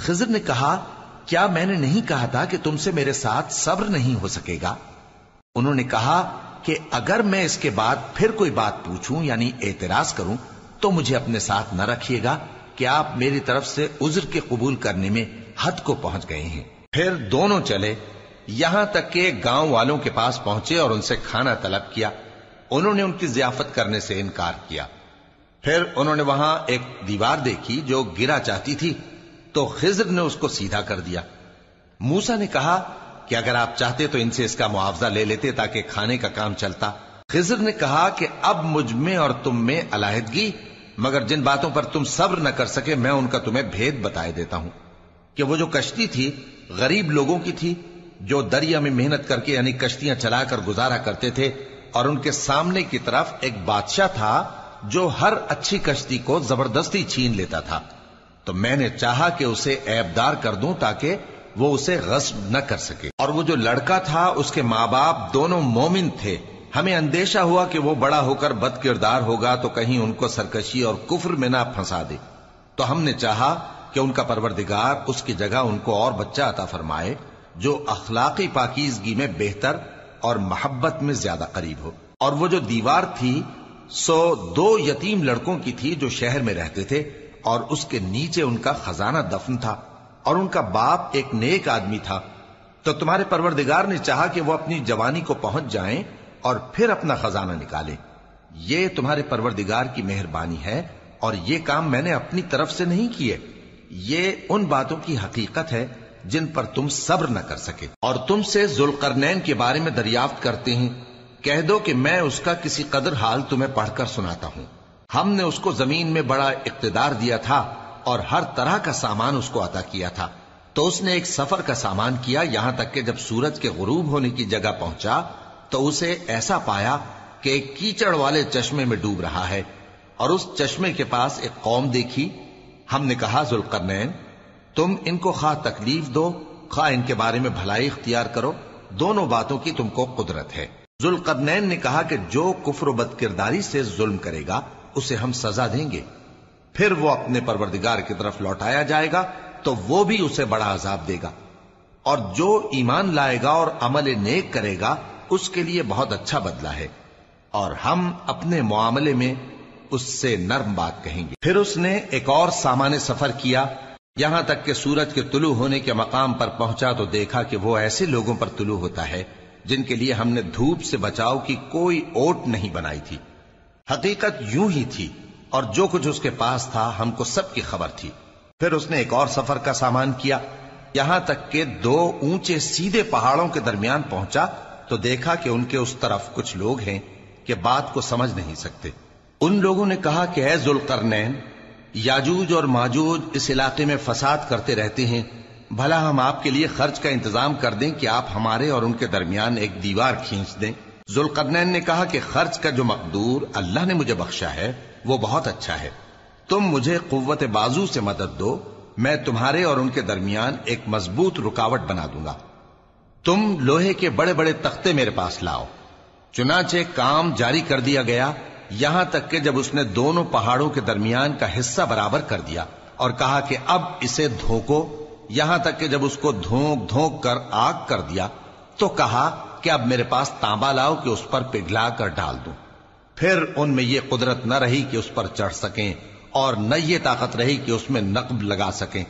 خضر نے کہا کیا میں نے نہیں کہا تھا کہ تم سے میرے ساتھ صبر نہیں ہو سکے گا؟ انہوں نے کہا کہ اگر میں اس کے بعد پھر کوئی بات پوچھوں یعنی اعتراض کروں تو مجھے اپنے ساتھ نہ رکھیے گا کہ آپ میری طرف سے عذر کے قبول کرنے میں حد کو پہنچ گئے ہیں۔ پھر دونوں چلے یہاں تک کہ گاؤں والوں کے پاس پہنچے اور ان سے کھانا طلب کیا۔ انہوں نے ان کی ضیافت کرنے سے انکار کیا۔ پھر انہوں نے وہاں ایک دیوار دیکھی جو گرا چاہتی تھی تو خضر نے اس کو سیدھا کر دیا۔ موسیٰ نے کہا کہ اگر آپ چاہتے تو ان سے اس کا معاوضہ لے لیتے تاکہ کھانے کا کام چلتا۔ خضر نے کہا کہ اب مجھ میں اور تم میں علیحدگی، مگر جن باتوں پر تم صبر نہ کر سکے میں ان کا تمہیں بھید بتائے دیتا ہوں کہ وہ جو کشتی تھی غریب لوگوں کی تھی جو دریا میں محنت کر کے یعنی کشتیاں چلا کر گزارا کرتے تھے، اور ان کے سامنے کی طرف ایک بادشاہ تھا جو ہر اچھی کشتی کو زبردستی چھین لیتا تھا، تو میں نے چاہا کہ اسے عیبدار کر دوں تاکہ وہ اسے غصب نہ کر سکے۔ اور وہ جو لڑکا تھا اس کے ماں باپ دونوں مومن تھے، ہمیں اندیشہ ہوا کہ وہ بڑا ہو کر بد کردار ہوگا تو کہیں ان کو سرکشی اور کفر میں نہ پھنسا دے، تو ہم نے چاہا کہ ان کا پروردگار اس کی جگہ ان کو اور بچہ عطا فرمائے جو اخلاقی پاکیزگی میں بہتر اور محبت میں زیادہ قریب ہو۔ اور وہ جو دیوار تھی سو 2 یتیم لڑکوں کی تھی جو شہر میں رہتے تھے، اور اس کے نیچے ان کا خزانہ دفن تھا، اور ان کا باپ ایک نیک آدمی تھا۔ تو تمہارے پروردگار نے چاہا کہ وہ اپنی جوانی کو پہنچ جائیں اور پھر اپنا خزانہ نکالے۔ یہ تمہارے پروردگار کی مہربانی ہے، اور یہ کام میں نے اپنی طرف سے نہیں کیے، یہ ان باتوں کی حقیقت ہے جن پر تم صبر نہ کر سکے۔ اور تم سے ذوالقرنین کے بارے میں دریافت کرتے ہیں، کہہ دو کہ میں اس کا کسی قدر حال تمہیں پڑھ کر سناتا ہوں۔ ہم نے اس کو زمین میں بڑا اقتدار دیا تھا اور ہر طرح کا سامان اس کو عطا کیا تھا، تو اس نے ایک سفر کا سامان کیا، یہاں تک کہ جب سورج کے غروب ہونے کی جگہ پہنچا تو اسے ایسا پایا کہ ایک کیچڑ والے چشمے میں ڈوب رہا ہے، اور اس چشمے کے پاس ایک قوم دیکھی۔ ہم نے کہا ذوالقرنین تم ان کو خواہ تکلیف دو خواہ ان کے بارے میں بھلائی اختیار کرو، دونوں باتوں کی تم کو قدرت ہے۔ ذوالقرنین نے کہا کہ جو کفر و بد کرداری سے ظلم کرے گا اسے ہم سزا دیں گے، پھر وہ اپنے پروردگار کی طرف لوٹایا جائے گا تو وہ بھی اسے بڑا عذاب دے گا، اور جو ایمان لائے گا اور عمل نیک کرے گا اس کے لیے بہت اچھا بدلہ ہے، اور ہم اپنے معاملے میں اس سے نرم بات کہیں گے۔ پھر اس نے ایک اور سامان سفر کیا، یہاں تک کہ سورج کے طلوع ہونے کے مقام پر پہنچا تو دیکھا کہ وہ ایسے لوگوں پر طلوع ہوتا ہے جن کے لیے ہم نے دھوپ سے بچاؤ کی کوئی اوٹ نہیں بنائی تھی۔ حقیقت یوں ہی تھی، اور جو کچھ اس کے پاس تھا ہم کو سب کی خبر تھی۔ پھر اس نے ایک اور سفر کا سامان کیا، یہاں تک کہ 2 اونچے سیدھے پہاڑوں کے درمیان پہنچا تو دیکھا کہ ان کے اس طرف کچھ لوگ ہیں کہ بات کو سمجھ نہیں سکتے۔ ان لوگوں نے کہا کہ اے ذوالقرنین، یاجوج اور ماجوج اس علاقے میں فساد کرتے رہتے ہیں، بھلا ہم آپ کے لیے خرچ کا انتظام کر دیں کہ آپ ہمارے اور ان کے درمیان ایک دیوار کھینچ دیں۔ ذوالقرنین نے کہا کہ خرچ کا جو مقدور اللہ نے مجھے بخشا ہے وہ بہت اچھا ہے، تم مجھے قوت بازو سے مدد دو، میں تمہارے اور ان کے درمیان ایک مضبوط رکاوٹ بنا دوں گا۔ تم لوہے کے بڑے بڑے تختے میرے پاس لاؤ۔ چنانچہ کام جاری کر دیا گیا، یہاں تک کہ جب اس نے دونوں پہاڑوں کے درمیان کا حصہ برابر کر دیا اور کہا کہ اب اسے دھوکو، یہاں تک کہ جب اس کو دھونک دھونک کر آگ کر دیا تو کہا کہ اب میرے پاس تانبا لاؤ کہ اس پر پگھلا کر ڈال دوں۔ پھر ان میں یہ قدرت نہ رہی کہ اس پر چڑھ سکیں، اور نہ یہ طاقت رہی کہ اس میں نقب لگا سکیں۔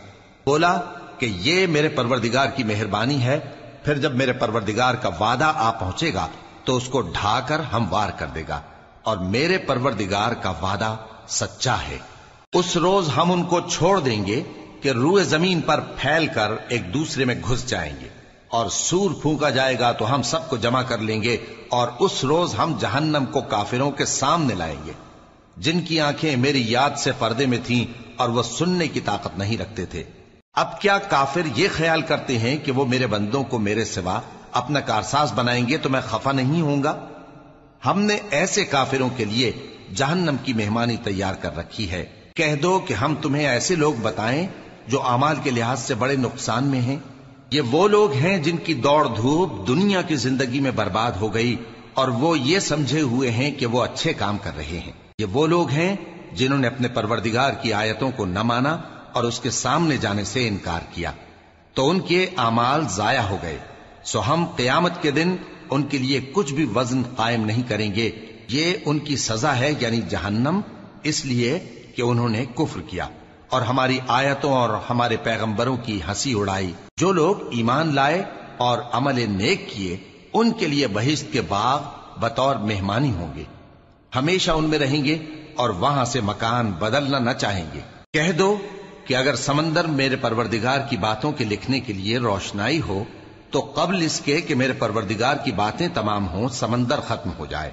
بولا کہ یہ میرے پروردگار کی مہربانی ہے، پھر جب میرے پروردگار کا وعدہ آ پہنچے گا تو اس کو ڈھا کر ہموار کر دے گا، اور میرے پروردگار کا وعدہ سچا ہے۔ اس روز ہم ان کو چھوڑ دیں گے کہ روئے زمین پر پھیل کر ایک دوسرے میں گھس جائیں گے، اور سور پھونکا جائے گا تو ہم سب کو جمع کر لیں گے، اور اس روز ہم جہنم کو کافروں کے سامنے لائیں گے جن کی آنکھیں میری یاد سے پردے میں تھیں اور وہ سننے کی طاقت نہیں رکھتے تھے۔ اب کیا کافر یہ خیال کرتے ہیں کہ وہ میرے بندوں کو میرے سوا اپنا کارساز بنائیں گے تو میں خفا نہیں ہوں گا؟ ہم نے ایسے کافروں کے لیے جہنم کی مہمانی تیار کر رکھی ہے۔ کہہ دو کہ ہم تمہیں ایسے لوگ بتائیں جو اعمال کے لحاظ سے بڑے نقصان میں ہیں۔ یہ وہ لوگ ہیں جن کی دوڑ دھوپ دنیا کی زندگی میں برباد ہو گئی، اور وہ یہ سمجھے ہوئے ہیں کہ وہ اچھے کام کر رہے ہیں۔ یہ وہ لوگ ہیں جنہوں نے اپنے پروردگار کی آیتوں کو نہ مانا اور اس کے سامنے جانے سے انکار کیا تو ان کے اعمال ضائع ہو گئے. سو ہم قیامت کے دن ان کے لیے کچھ بھی وزن قائم نہیں کریں گے. یہ ان کی سزا ہے یعنی جہنم، اس لیے کہ انہوں نے کفر کیا اور ہماری آیتوں اور ہمارے پیغمبروں کی ہنسی اڑائی. جو لوگ ایمان لائے اور عمل نیک کیے ان کے لیے بہشت کے باغ بطور مہمانی ہوں گے، ہمیشہ ان میں رہیں گے اور وہاں سے مکان بدلنا نہ چاہیں گے. کہہ دو کہ اگر سمندر میرے پروردگار کی باتوں کے لکھنے کے لیے روشنائی ہو تو قبل اس کے کہ میرے پروردگار کی باتیں تمام ہوں سمندر ختم ہو جائے،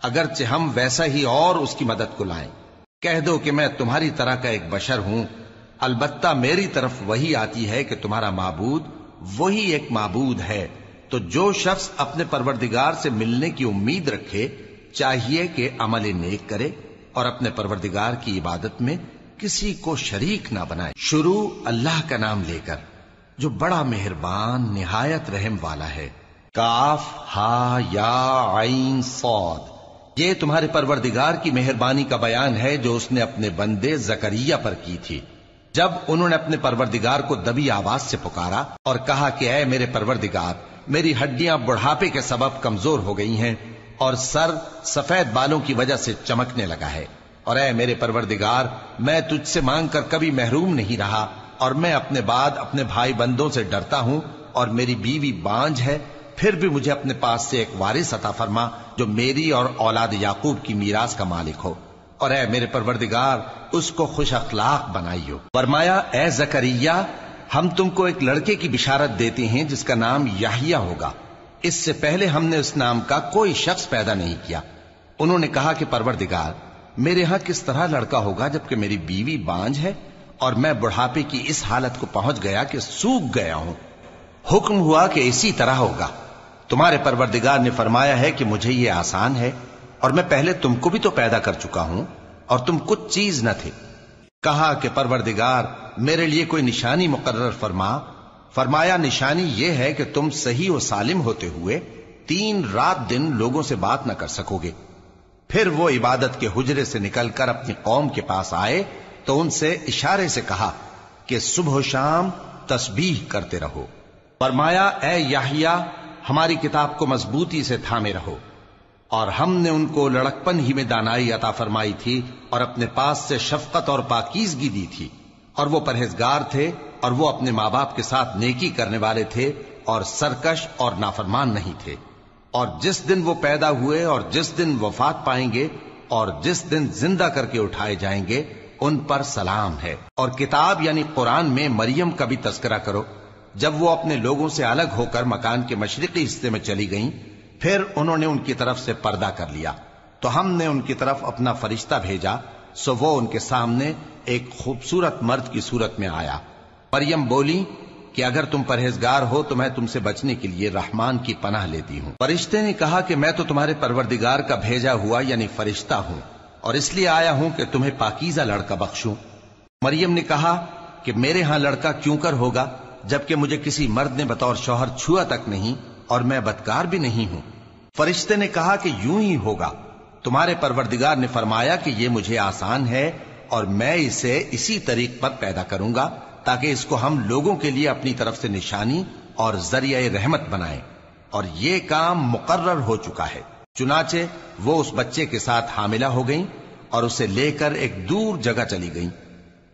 اگرچہ ہم ویسا ہی اور اس کی مدد کو لائیں. کہہ دو کہ میں تمہاری طرح کا ایک بشر ہوں، البتہ میری طرف وہی آتی ہے کہ تمہارا معبود وہی ایک معبود ہے. تو جو شخص اپنے پروردگار سے ملنے کی امید رکھے چاہیے کہ عمل نیک کرے اور اپنے پروردگار کی عبادت میں کسی کو شریک نہ بنائے. شروع اللہ کا نام لے کر جو بڑا مہربان نہایت رحم والا ہے. کاف ہا یا عین صاد. یہ تمہارے پروردگار کی مہربانی کا بیان ہے جو اس نے اپنے بندے زکریا پر کی تھی جب انہوں نے اپنے پروردگار کو دبی آواز سے پکارا اور کہا کہ اے میرے پروردگار، میری ہڈیاں بڑھاپے کے سبب کمزور ہو گئی ہیں اور سر سفید بالوں کی وجہ سے چمکنے لگا ہے، اور اے میرے پروردگار، میں تجھ سے مانگ کر کبھی محروم نہیں رہا اور میں اپنے بعد اپنے بھائی بندوں سے ڈرتا ہوں اور میری بیوی بانجھ ہے. پھر بھی مجھے اپنے پاس سے ایک وارث عطا فرما جو میری اور اولاد یعقوب کی میراث کا مالک ہو، اور اے میرے پروردگار اس کو خوش اخلاق بنائیو. فرمایا اے زکریا، ہم تم کو ایک لڑکے کی بشارت دیتے ہیں جس کا نام یحییٰ ہوگا. اس سے پہلے ہم نے اس نام کا کوئی شخص پیدا نہیں کیا. انہوں نے کہا کہ پروردگار، میرے ہاں کس طرح لڑکا ہوگا جبکہ میری بیوی بانجھ ہے اور میں بڑھاپے کی اس حالت کو پہنچ گیا کہ سوکھ گیا ہوں. حکم ہوا کہ اسی طرح ہوگا. تمہارے پروردگار نے فرمایا ہے کہ مجھے یہ آسان ہے اور میں پہلے تم کو بھی تو پیدا کر چکا ہوں اور تم کچھ چیز نہ تھے. کہا کہ پروردگار میرے لیے کوئی نشانی مقرر فرما. فرمایا نشانی یہ ہے کہ تم صحیح و سالم ہوتے ہوئے 3 رات دن لوگوں سے بات نہ کر سکو گے. پھر وہ عبادت کے حجرے سے نکل کر اپنی قوم کے پاس آئے تو ان سے اشارے سے کہا کہ صبح و شام تسبیح کرتے رہو. فرمایا اے یحییٰ، ہماری کتاب کو مضبوطی سے تھامے رہو. اور ہم نے ان کو لڑکپن ہی میں دانائی عطا فرمائی تھی اور اپنے پاس سے شفقت اور پاکیزگی دی تھی، اور وہ پرہیزگار تھے اور وہ اپنے ماں باپ کے ساتھ نیکی کرنے والے تھے اور سرکش اور نافرمان نہیں تھے. اور جس دن وہ پیدا ہوئے اور جس دن وفات پائیں گے اور جس دن زندہ کر کے اٹھائے جائیں گے ان پر سلام ہے. اور کتاب یعنی قرآن میں مریم کا بھی تذکرہ کرو. جب وہ اپنے لوگوں سے الگ ہو کر مکان کے مشرقی حصے میں چلی گئیں پھر انہوں نے ان کی طرف سے پردہ کر لیا تو ہم نے ان کی طرف اپنا فرشتہ بھیجا، سو وہ ان کے سامنے ایک خوبصورت مرد کی صورت میں آیا. مریم بولی کہ اگر تم پرہیزگار ہو تو میں تم سے بچنے کے لیے رحمان کی پناہ لیتی ہوں. فرشتے نے کہا کہ میں تو تمہارے پروردگار کا بھیجا ہوا یعنی فرشتہ ہوں اور اس لیے آیا ہوں کہ تمہیں پاکیزہ لڑکا بخشوں. مریم نے کہا کہ میرے ہاں لڑکا کیوں کر ہوگا جبکہ مجھے کسی مرد نے بطور شوہر چھوا تک نہیں اور میں بدکار بھی نہیں ہوں. فرشتے نے کہا کہ یوں ہی ہوگا. تمہارے پروردگار نے فرمایا کہ یہ مجھے آسان ہے اور میں اسے اسی طریق پر پیدا کروں گا تاکہ اس کو ہم لوگوں کے لیے اپنی طرف سے نشانی اور ذریعہ رحمت بنائیں. اور یہ کام مقرر ہو چکا ہے. چنانچہ وہ اس بچے کے ساتھ حاملہ ہو گئیں اور اسے لے کر ایک دور جگہ چلی گئیں.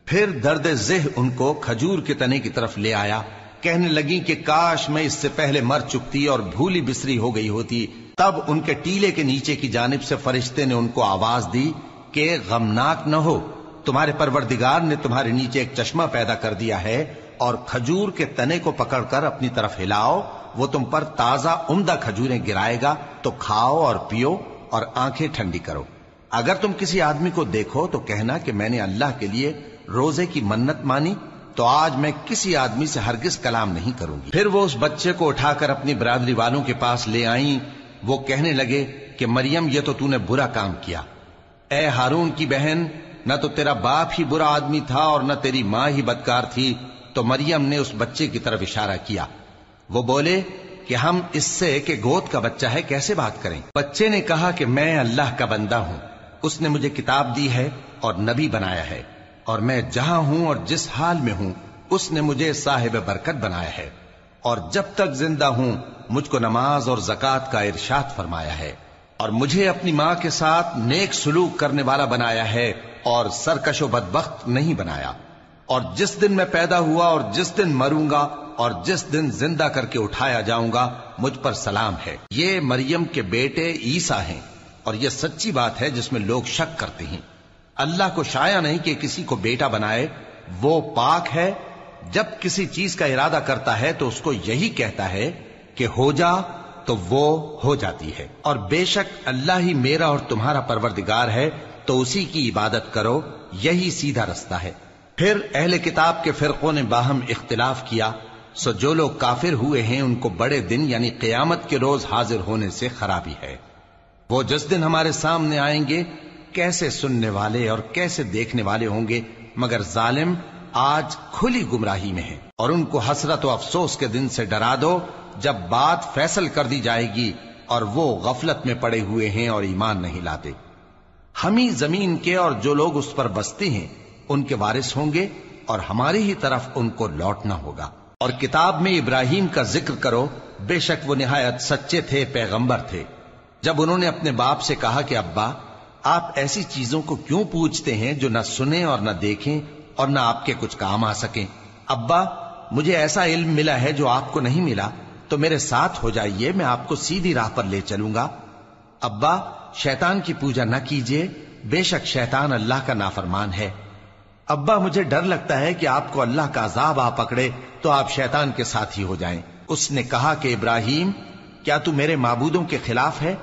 پھر درد ذہ ان کو کھجور کے تنے کی طرف لے آیا. کہنے لگی کہ کاش میں اس سے پہلے مر چکتی اور بھولی بسری ہو گئی ہوتی. تب ان کے ٹیلے کے نیچے کی جانب سے فرشتے نے ان کو آواز دی کہ غمناک نہ ہو، تمہارے پروردگار نے تمہارے نیچے ایک چشمہ پیدا کر دیا ہے اور کھجور کے تنے کو پکڑ کر اپنی طرف ہلاؤ، وہ تم پر تازہ عمدہ کھجوریں گرائے گا تو کھاؤ اور پیو اور آنکھیں ٹھنڈی کرو. اگر تم کسی آدمی کو دیکھو تو کہنا کہ میں نے اللہ کے لیے روزے کی منت مانی تو آج میں کسی آدمی سے ہرگز کلام نہیں کروں گی. پھر وہ اس بچے کو اٹھا کر اپنی برادری والوں کے پاس لے آئیں. وہ کہنے لگے کہ مریم یہ تو نے برا کام کیا. اے ہارون کی بہن، نہ تو تیرا باپ ہی برا آدمی تھا اور نہ تیری ماں ہی بدکار تھی. تو مریم نے اس بچے کی طرف اشارہ کیا. وہ بولے کہ ہم اس سے کہ گود کا بچہ ہے کیسے بات کریں. بچے نے کہا کہ میں اللہ کا بندہ ہوں، اس نے مجھے کتاب دی ہے اور نبی بنایا ہے اور میں جہاں ہوں اور جس حال میں ہوں اس نے مجھے صاحب برکت بنایا ہے، اور جب تک زندہ ہوں مجھ کو نماز اور زکوٰۃ کا ارشاد فرمایا ہے، اور مجھے اپنی ماں کے ساتھ نیک سلوک کرنے والا بنایا ہے اور سرکش و بدبخت نہیں بنایا، اور جس دن میں پیدا ہوا اور جس دن مروں گا اور جس دن زندہ کر کے اٹھایا جاؤں گا مجھ پر سلام ہے۔ یہ مریم کے بیٹے عیسیٰ ہیں، اور یہ سچی بات ہے جس میں لوگ شک کرتے ہیں۔ اللہ کو شایع نہیں کہ کسی کو بیٹا بنائے، وہ پاک ہے، جب کسی چیز کا ارادہ کرتا ہے تو اس کو یہی کہتا ہے کہ ہو جا تو وہ ہو جاتی ہے، اور بے شک اللہ ہی میرا اور تمہارا پروردگار ہے، تو اسی کی عبادت کرو، یہی سیدھا رستہ ہے۔ پھر اہل کتاب کے فرقوں نے باہم اختلاف کیا، سو جو لوگ کافر ہوئے ہیں ان کو بڑے دن یعنی قیامت کے روز حاضر ہونے سے خرابی ہے۔ وہ جس دن ہمارے سامنے آئیں گے کیسے سننے والے اور کیسے دیکھنے والے ہوں گے، مگر ظالم آج کھلی گمراہی میں ہیں، اور ان کو حسرت و افسوس کے دن سے ڈرا دو جب بات فیصل کر دی جائے گی اور وہ غفلت میں پڑے ہوئے ہیں اور ایمان نہیں لاتے۔ ہم ہی زمین کے اور جو لوگ اس پر بستے ہیں ان کے وارث ہوں گے، اور ہماری ہی طرف ان کو لوٹنا ہوگا۔ اور کتاب میں ابراہیم کا ذکر کرو، بے شک وہ نہایت سچے تھے، پیغمبر تھے۔ جب انہوں نے اپنے باپ سے کہا کہ ابا، آپ ایسی چیزوں کو کیوں پوچھتے ہیں جو نہ سنیں اور نہ دیکھیں اور نہ آپ کے کچھ کام آ سکیں؟ ابا، مجھے ایسا علم ملا ہے جو آپ کو نہیں ملا، تو میرے ساتھ ہو جائیے، میں آپ کو سیدھی راہ پر لے چلوں گا۔ ابا، شیطان کی پوجا نہ کیجیے، بے شک شیطان اللہ کا نافرمان ہے۔ ابا، مجھے ڈر لگتا ہے کہ آپ کو اللہ کا عذاب آ پکڑے تو آپ شیطان کے ساتھی ہو جائیں۔ اس نے کہا کہ ابراہیم، کیا تو میرے معبودوں کے خلاف ہے؟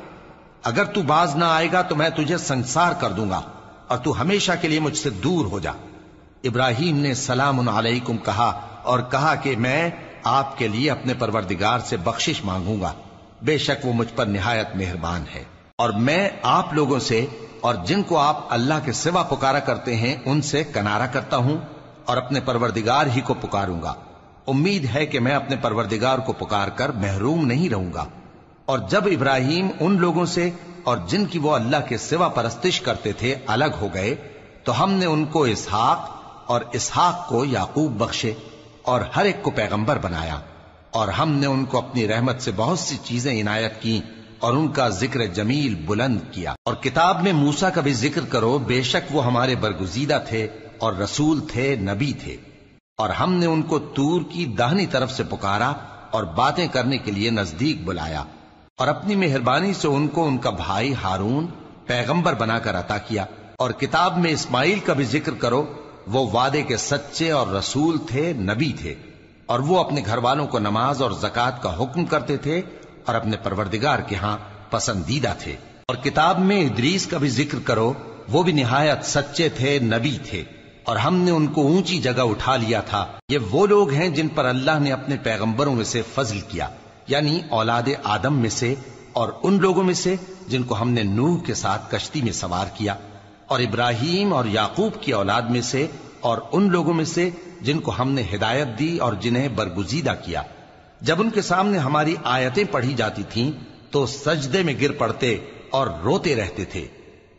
اگر تو باز نہ آئے گا تو میں تجھے سنسار کر دوں گا، اور تو ہمیشہ کے لیے مجھ سے دور ہو جا۔ ابراہیم نے سلام علیکم کہا اور کہا کہ میں آپ کے لیے اپنے پروردگار سے بخشش مانگوں گا، بے شک وہ مجھ پر نہایت مہربان ہے۔ اور میں آپ لوگوں سے اور جن کو آپ اللہ کے سوا پکارا کرتے ہیں ان سے کنارہ کرتا ہوں، اور اپنے پروردگار ہی کو پکاروں گا۔ امید ہے کہ میں اپنے پروردگار کو پکار کر محروم نہیں رہوں گا۔ اور جب ابراہیم ان لوگوں سے اور جن کی وہ اللہ کے سوا پرستش کرتے تھے الگ ہو گئے تو ہم نے ان کو اسحاق اور اسحاق کو یعقوب بخشے، اور ہر ایک کو پیغمبر بنایا، اور ہم نے ان کو اپنی رحمت سے بہت سی چیزیں عنایت کی اور ان کا ذکر جمیل بلند کیا۔ اور کتاب میں موسیٰ کا بھی ذکر کرو، بے شک وہ ہمارے برگزیدہ تھے اور رسول تھے، نبی تھے، اور ہم نے ان کو طور کی داہنی طرف سے پکارا اور باتیں کرنے کے لیے نزدیک بلایا، اور اپنی مہربانی سے ان کو ان کا بھائی ہارون پیغمبر بنا کر عطا کیا۔ اور کتاب میں اسماعیل کا بھی ذکر کرو، وہ وعدے کے سچے اور رسول تھے، نبی تھے، اور وہ اپنے گھر والوں کو نماز اور زکوٰۃ کا حکم کرتے تھے اور اپنے پروردگار کے ہاں پسندیدہ تھے۔ اور کتاب میں ادریس کا بھی ذکر کرو، وہ بھی نہایت سچے تھے، نبی تھے، اور ہم نے ان کو اونچی جگہ اٹھا لیا تھا۔ یہ وہ لوگ ہیں جن پر اللہ نے اپنے پیغمبروں میں سے فضل کیا، یعنی اولاد آدم میں سے، اور ان لوگوں میں سے جن کو ہم نے نوح کے ساتھ کشتی میں سوار کیا، اور ابراہیم اور یعقوب کی اولاد میں سے، اور ان لوگوں میں سے جن کو ہم نے ہدایت دی اور جنہیں برگزیدہ کیا۔ جب ان کے سامنے ہماری آیتیں پڑھی جاتی تھیں تو سجدے میں گر پڑتے اور روتے رہتے تھے۔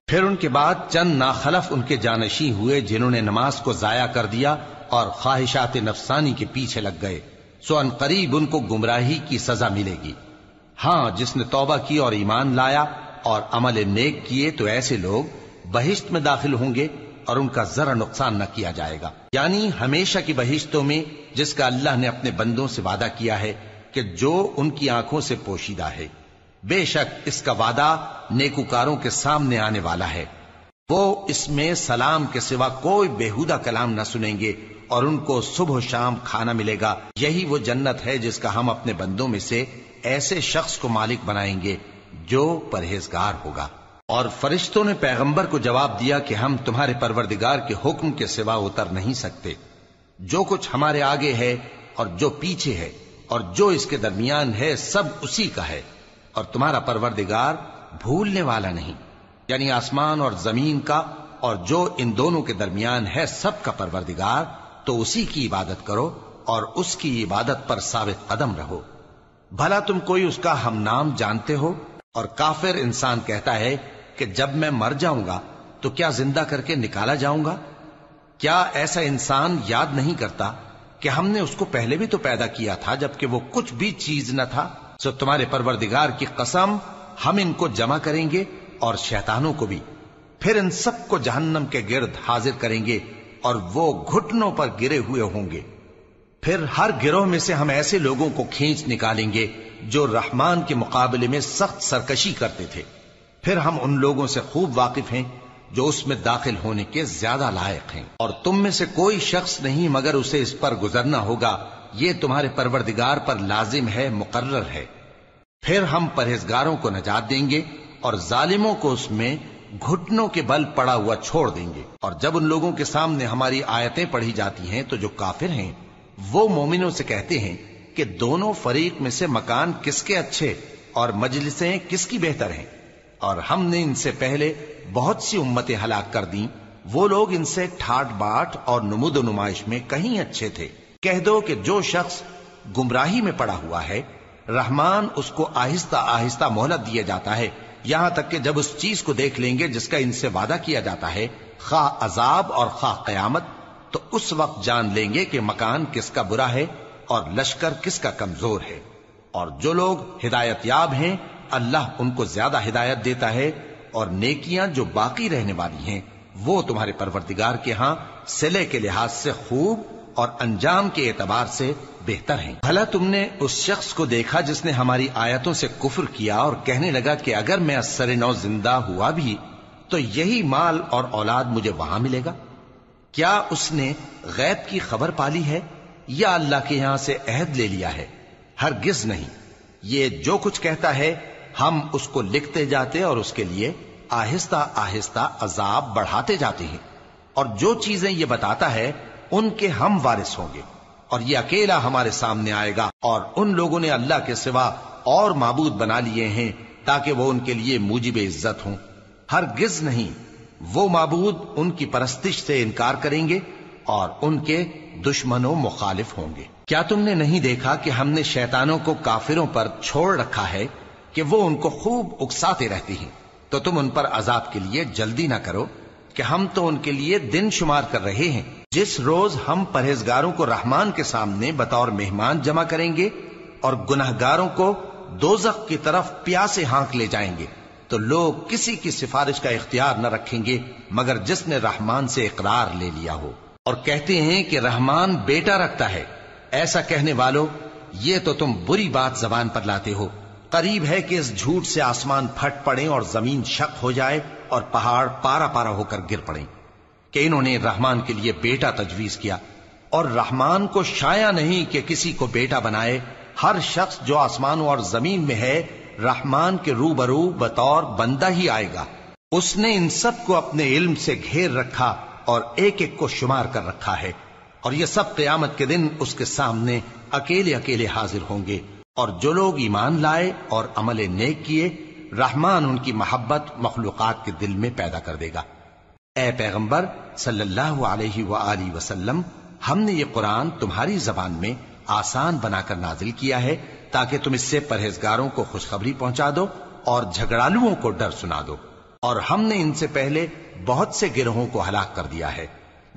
پھر ان کے بعد چند ناخلف ان کے جانشین ہوئے جنہوں نے نماز کو ضائع کر دیا اور خواہشات نفسانی کے پیچھے لگ گئے، سو ان قریب ان کو گمراہی کی سزا ملے گی۔ ہاں، جس نے توبہ کی اور ایمان لایا اور عمل نیک کیے تو ایسے لوگ بہشت میں داخل ہوں گے اور ان کا ذرا نقصان نہ کیا جائے گا، یعنی ہمیشہ کی بہشتوں میں جس کا اللہ نے اپنے بندوں سے وعدہ کیا ہے کہ جو ان کی آنکھوں سے پوشیدہ ہے۔ بے شک اس کا وعدہ نیکوکاروں کے سامنے آنے والا ہے، وہ اس میں سلام کے سوا کوئی بیہودہ کلام نہ سنیں گے، اور ان کو صبح و شام کھانا ملے گا۔ یہی وہ جنت ہے جس کا ہم اپنے بندوں میں سے ایسے شخص کو مالک بنائیں گے جو پرہیزگار ہوگا۔ اور فرشتوں نے پیغمبر کو جواب دیا کہ ہم تمہارے پروردگار کے حکم کے سوا اتر نہیں سکتے۔ جو کچھ ہمارے آگے ہے اور جو پیچھے ہے اور جو اس کے درمیان ہے سب اسی کا ہے، اور تمہارا پروردگار بھولنے والا نہیں، یعنی آسمان اور زمین کا اور جو ان دونوں کے درمیان ہے سب کا پروردگار، تو اسی کی عبادت کرو اور اس کی عبادت پر ثابت قدم رہو۔ بھلا تم کوئی اس کا ہم نام جانتے ہو؟ اور کافر انسان کہتا ہے کہ جب میں مر جاؤں گا تو کیا زندہ کر کے نکالا جاؤں گا؟ کیا ایسا انسان یاد نہیں کرتا کہ ہم نے اس کو پہلے بھی تو پیدا کیا تھا جبکہ وہ کچھ بھی چیز نہ تھا؟ سو تمہارے پروردگار کی قسم ہم ان کو جمع کریں گے اور شیطانوں کو بھی، پھر ان سب کو جہنم کے گرد حاضر کریں گے اور وہ گھٹنوں پر گرے ہوئے ہوں گے۔ پھر ہر گروہ میں سے ہم ایسے لوگوں کو کھینچ نکالیں گے جو رحمان کے مقابلے میں سخت سرکشی کرتے تھے، پھر ہم ان لوگوں سے خوب واقف ہیں جو اس میں داخل ہونے کے زیادہ لائق ہیں، اور تم میں سے کوئی شخص نہیں مگر اسے اس پر گزرنا ہوگا، یہ تمہارے پروردگار پر لازم ہے، مقرر ہے۔ پھر ہم پرہیزگاروں کو نجات دیں گے اور ظالموں کو اس میں گھٹنوں کے بل پڑا ہوا چھوڑ دیں گے۔ اور جب ان لوگوں کے سامنے ہماری آیتیں پڑھی جاتی ہیں تو جو کافر ہیں وہ مومنوں سے کہتے ہیں کہ دونوں فریق میں سے مکان کس کے اچھے اور مجلسیں کس کی بہتر ہیں، اور ہم نے ان سے پہلے بہت سی امتیں ہلاک کر دیں، وہ لوگ ان سے ٹھاٹ باٹ اور نمود و نمائش میں کہیں اچھے تھے۔ کہہ دو کہ جو شخص گمراہی میں پڑا ہوا ہے رحمان اس کو آہستہ آہستہ مہلت دیا جاتا ہے، یہاں تک کہ جب اس چیز کو دیکھ لیں گے جس کا ان سے وعدہ کیا جاتا ہے، خواہ عذاب اور خواہ قیامت، تو اس وقت جان لیں گے کہ مکان کس کا برا ہے اور لشکر کس کا کمزور ہے۔ اور جو لوگ ہدایت یاب ہیں اللہ ان کو زیادہ ہدایت دیتا ہے، اور نیکیاں جو باقی رہنے والی ہیں وہ تمہارے پروردگار کے ہاں صلے کے لحاظ سے خوب اور انجام کے اعتبار سے بہتر ہیں۔ بھلا تم نے اس شخص کو دیکھا جس نے ہماری آیتوں سے کفر کیا اور کہنے لگا کہ اگر میں اثر نو زندہ ہوا بھی تو یہی مال اور اولاد مجھے وہاں ملے گا؟ کیا اس نے غیب کی خبر پالی ہے یا اللہ کے یہاں سے عہد لے لیا ہے؟ ہرگز نہیں، یہ جو کچھ کہتا ہے ہم اس کو لکھتے جاتے اور اس کے لیے آہستہ آہستہ عذاب بڑھاتے جاتے ہیں، اور جو چیزیں یہ بتاتا ہے ان کے ہم وارث ہوں گے، اور یہ اکیلا ہمارے سامنے آئے گا۔ اور ان لوگوں نے اللہ کے سوا اور معبود بنا لیے ہیں تاکہ وہ ان کے لیے موجب عزت ہوں، ہرگز نہیں، وہ معبود ان کی پرستش سے انکار کریں گے اور ان کے دشمن و مخالف ہوں گے۔ کیا تم نے نہیں دیکھا کہ ہم نے شیطانوں کو کافروں پر چھوڑ رکھا ہے کہ وہ ان کو خوب اکساتے رہتے ہیں؟ تو تم ان پر عذاب کے لیے جلدی نہ کرو کہ ہم تو ان کے لیے دن شمار کر رہے ہیں۔ جس روز ہم پرہیزگاروں کو رحمان کے سامنے بطور مہمان جمع کریں گے اور گناہگاروں کو دوزخ کی طرف پیاسے ہانک لے جائیں گے، تو لوگ کسی کی سفارش کا اختیار نہ رکھیں گے مگر جس نے رحمان سے اقرار لے لیا ہو، اور کہتے ہیں کہ رحمان بیٹا رکھتا ہے۔ ایسا کہنے والوں، یہ تو تم بری بات زبان پر لاتے ہو۔ قریب ہے کہ اس جھوٹ سے آسمان پھٹ پڑے اور زمین شق ہو جائے اور پہاڑ پارا پارا ہو کر گر پڑیں کہ انہوں نے رحمان کے لیے بیٹا تجویز کیا، اور رحمان کو شایع نہیں کہ کسی کو بیٹا بنائے۔ ہر شخص جو آسمانوں اور زمین میں ہے رحمان کے روبرو بطور بندہ ہی آئے گا۔ اس نے ان سب کو اپنے علم سے گھیر رکھا اور ایک ایک کو شمار کر رکھا ہے، اور یہ سب قیامت کے دن اس کے سامنے اکیلے اکیلے حاضر ہوں گے۔ اور جو لوگ ایمان لائے اور عمل نیک کیے رحمان ان کی محبت مخلوقات کے دل میں پیدا کر دے گا۔ اے پیغمبر صلی اللہ علیہ وآلہ وسلم، ہم نے یہ قرآن تمہاری زبان میں آسان بنا کر نازل کیا ہے تاکہ تم اس سے پرہیزگاروں کو خوشخبری پہنچا دو اور جھگڑالوؤں کو ڈر سنا دو، اور ہم نے ان سے پہلے بہت سے گروہوں کو ہلاک کر دیا ہے۔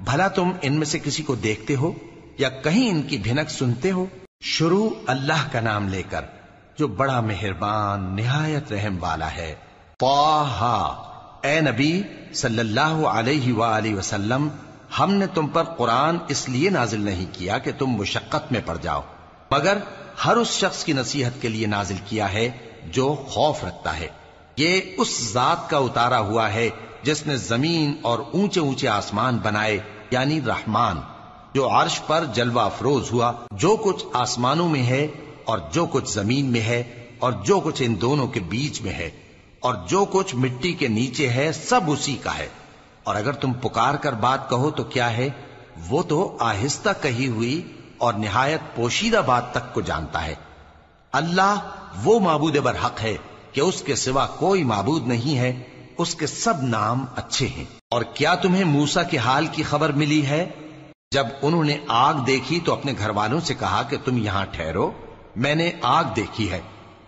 بھلا تم ان میں سے کسی کو دیکھتے ہو یا کہیں ان کی بھنک سنتے ہو؟ شروع اللہ کا نام لے کر جو بڑا مہربان نہایت رحم والا ہے۔ طٰہٰ، اے نبی صلی اللہ علیہ وآلہ وسلم، ہم نے تم پر قرآن اس لیے نازل نہیں کیا کہ تم مشقت میں پڑ جاؤ، مگر ہر اس شخص کی نصیحت کے لیے نازل کیا ہے جو خوف رکھتا ہے۔ یہ اس ذات کا اتارا ہوا ہے جس نے زمین اور اونچے اونچے آسمان بنائے، یعنی رحمان، جو عرش پر جلوہ افروز ہوا۔ جو کچھ آسمانوں میں ہے اور جو کچھ زمین میں ہے اور جو کچھ ان دونوں کے بیچ میں ہے اور جو کچھ مٹی کے نیچے ہے، سب اسی کا ہے۔ اور اگر تم پکار کر بات کہو تو کیا ہے، وہ تو آہستہ کہی ہوئی اور نہایت پوشیدہ بات تک کو جانتا ہے۔ اللہ وہ معبود برحق ہے کہ اس کے سوا کوئی معبود نہیں ہے، اس کے سب نام اچھے ہیں۔ اور کیا تمہیں موسیٰ کے حال کی خبر ملی ہے؟ جب انہوں نے آگ دیکھی تو اپنے گھر والوں سے کہا کہ تم یہاں ٹھہرو، میں نے آگ دیکھی ہے،